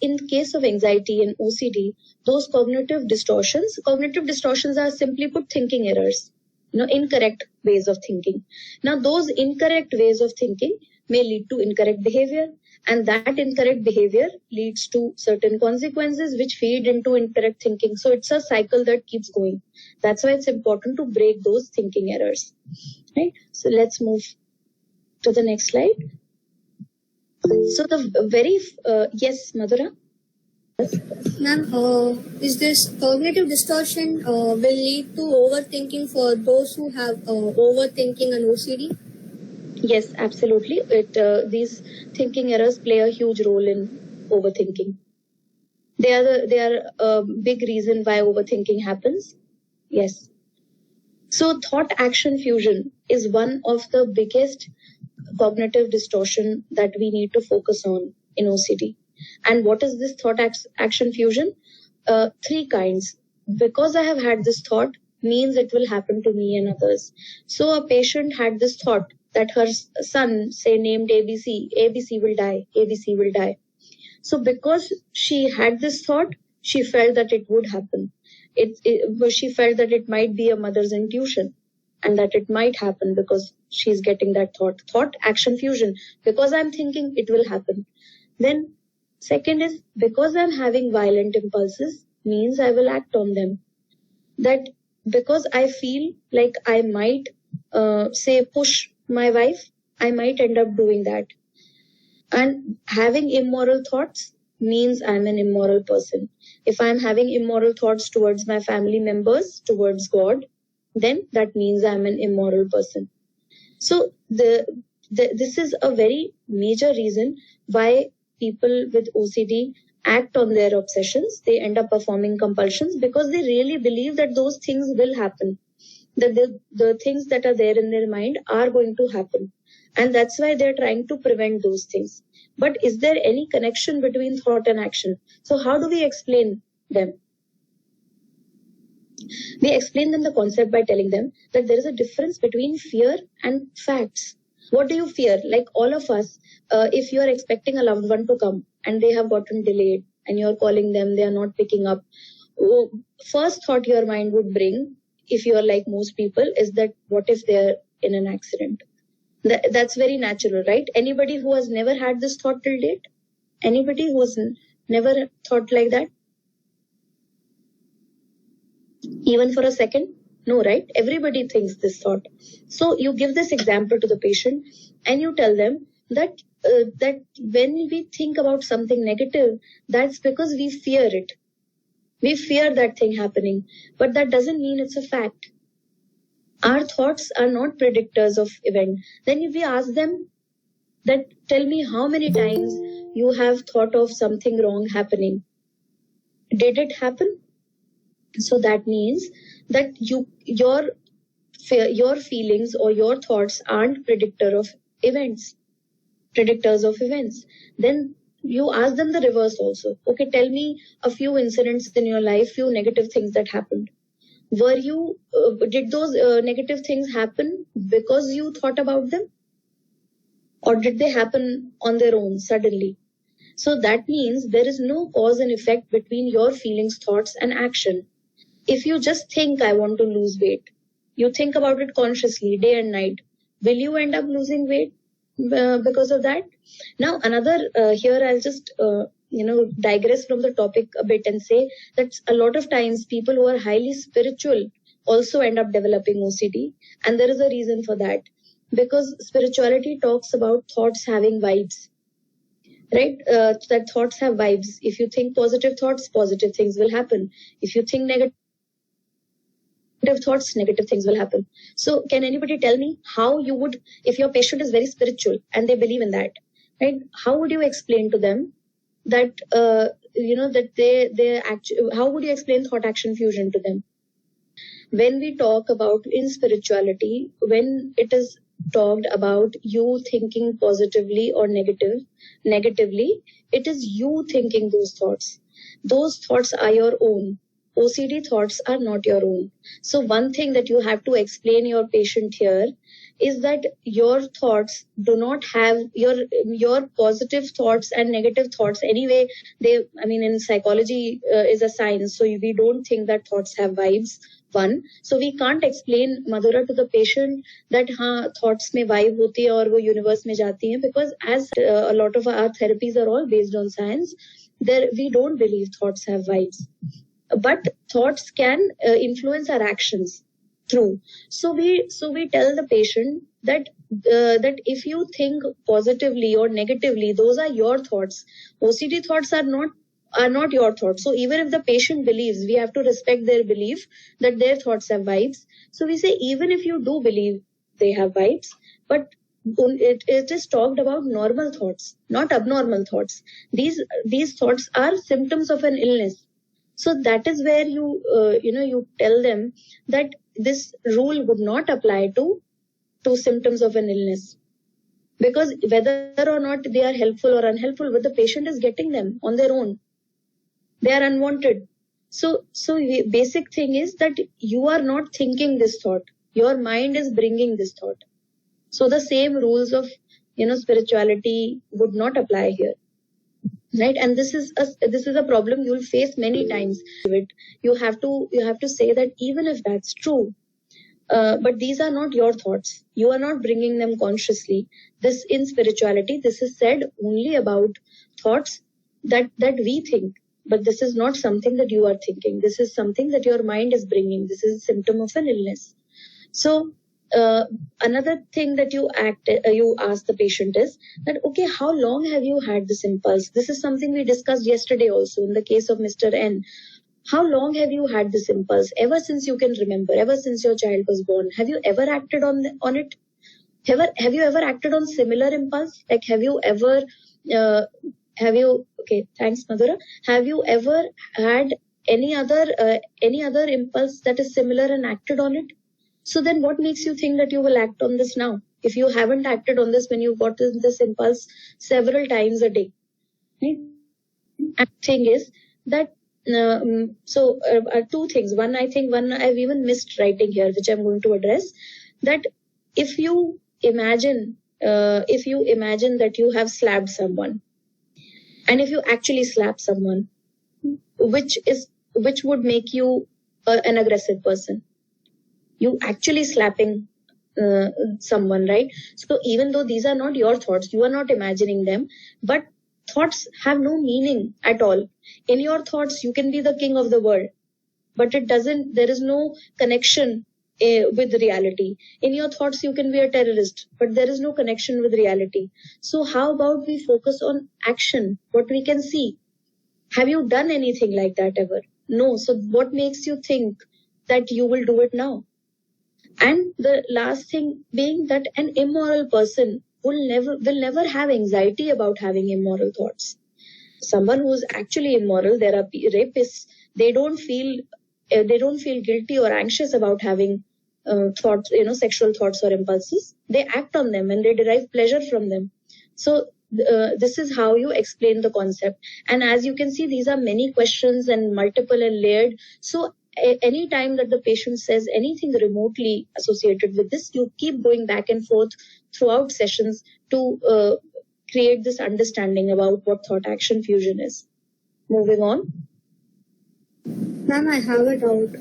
in case of anxiety and OCD, those cognitive distortions are simply put thinking errors, incorrect ways of thinking. Now, those incorrect ways of thinking may lead to incorrect behavior, and that incorrect behavior leads to certain consequences which feed into incorrect thinking. So it's a cycle that keeps going. That's why it's important to break those thinking errors. Right? So let's move to the next slide. So yes, Madhura? Ma'am, is this cognitive distortion will lead to overthinking for those who have overthinking and OCD? Yes, absolutely. These thinking errors play a huge role in overthinking. They are a big reason why overthinking happens. Yes. So thought-action fusion is one of the biggest cognitive distortion that we need to focus on in OCD. And what is this thought-action fusion? 3 kinds. Because I have had this thought means it will happen to me and others. So a patient had this thought that her son, say named ABC will die. So because she had this thought, she felt that it would happen. She felt that it might be a mother's intuition and that it might happen because she's getting that thought action fusion. Because I'm thinking it will happen. Then second is because I'm having violent impulses means I will act on them. That because I feel like I might push my wife, I might end up doing that. And having immoral thoughts means I'm an immoral person. If I'm having immoral thoughts towards my family members, towards God, then that means I'm an immoral person. So this is a very major reason why people with OCD act on their obsessions. They end up performing compulsions because they really believe that those things will happen. That the things that are there in their mind are going to happen. And that's why they're trying to prevent those things. But is there any connection between thought and action? So how do we explain them? We explain them the concept by telling them that there is a difference between fear and facts. What do you fear? Like all of us, if you are expecting a loved one to come and they have gotten delayed and you're calling them, they are not picking up. First thought your mind would bring, if you are like most people, is that what if they're in an accident? That's very natural, right? Anybody who has never had this thought till date? Anybody who has never thought like that? Even for a second? No, right? Everybody thinks this thought. So you give this example to the patient and you tell them that when we think about something negative, that's because we fear it. We fear that thing happening, but that doesn't mean it's a fact. Our thoughts are not predictors of event. Then if we ask them that, tell me how many times you have thought of something wrong happening. Did it happen? So that means that your feelings or your thoughts aren't predictors of events. Then you ask them the reverse also. Okay, tell me a few incidents in your life, few negative things that happened. Did those negative things happen because you thought about them? Or did they happen on their own suddenly? So that means there is no cause and effect between your feelings, thoughts and action. If you just think I want to lose weight, you think about it consciously day and night, will you end up losing weight because of that? Now another, here I'll just digress from the topic a bit and say that a lot of times people who are highly spiritual also end up developing OCD, and there is a reason for that, because spirituality talks about thoughts having vibes, right? That thoughts have vibes. If you think positive thoughts, positive things will happen. If you think negative thoughts, negative things will happen. So can anybody tell me how you would, if your patient is very spiritual and they believe in that, right? How would you explain to them that, how would you explain thought action fusion to them? When we talk about in spirituality, when it is talked about you thinking positively or negatively, it is you thinking those thoughts. Those thoughts are your own. OCD thoughts are not your own. So one thing that you have to explain your patient here is that your thoughts do not have your positive thoughts and negative thoughts. Anyway, in psychology is a science, so we don't think that thoughts have vibes. One, so we can't explain, Madhura, to the patient that thoughts में vibe होती है और वो universe में जाती हैं, because as a lot of our therapies are all based on science, there we don't believe thoughts have vibes, but thoughts can influence our actions. True. So we tell the patient that if you think positively or negatively, those are your thoughts. OCD thoughts are not your thoughts. So even if the patient believes, we have to respect their belief that their thoughts have vibes. So we say, even if you do believe they have vibes, but it is talked about normal thoughts, not abnormal thoughts. These thoughts are symptoms of an illness. So that is where you tell them that this rule would not apply to symptoms of an illness, because whether or not they are helpful or unhelpful, but the patient is getting them on their own. They are unwanted. So the basic thing is that you are not thinking this thought. Your mind is bringing this thought. So the same rules of spirituality would not apply here. Right, and this is a problem you will face many times. You have to say that even if that's true, but these are not your thoughts. You are not bringing them consciously. This in spirituality, this is said only about thoughts that we think, but this is not something that you are thinking. This is something that your mind is bringing. This is a symptom of an illness. So another thing that you ask the patient is that, okay, how long have you had this impulse? This is something we discussed yesterday also in the case of Mr. N. How long have you had this impulse? Ever since you can remember, ever since your child was born, have you ever acted on it? Have you ever acted on similar impulse? Like, okay, thanks, Madhura. Have you ever had any other impulse that is similar and acted on it? So then what makes you think that you will act on this now, if you haven't acted on this when you got this impulse several times a day? Right? And the thing is that, two things. One I've even missed writing here, which I'm going to address, that if you imagine that you have slapped someone, and if you actually slap someone, which would make you an aggressive person? You actually slapping someone, right? So even though these are not your thoughts, you are not imagining them, but thoughts have no meaning at all. In your thoughts, you can be the king of the world, but there is no connection with reality. In your thoughts, you can be a terrorist, but there is no connection with reality. So how about we focus on action, what we can see? Have you done anything like that ever? No. So what makes you think that you will do it now? And the last thing being that an immoral person will never have anxiety about having immoral thoughts. Someone who is actually immoral, there are rapists, they don't feel guilty or anxious about having thoughts, sexual thoughts or impulses. They act on them and they derive pleasure from them. So this is how you explain the concept. And as you can see, these are many questions and multiple and layered. So any time that the patient says anything remotely associated with this, you keep going back and forth throughout sessions to create this understanding about what thought action fusion is. Moving on. Ma'am, I have a doubt.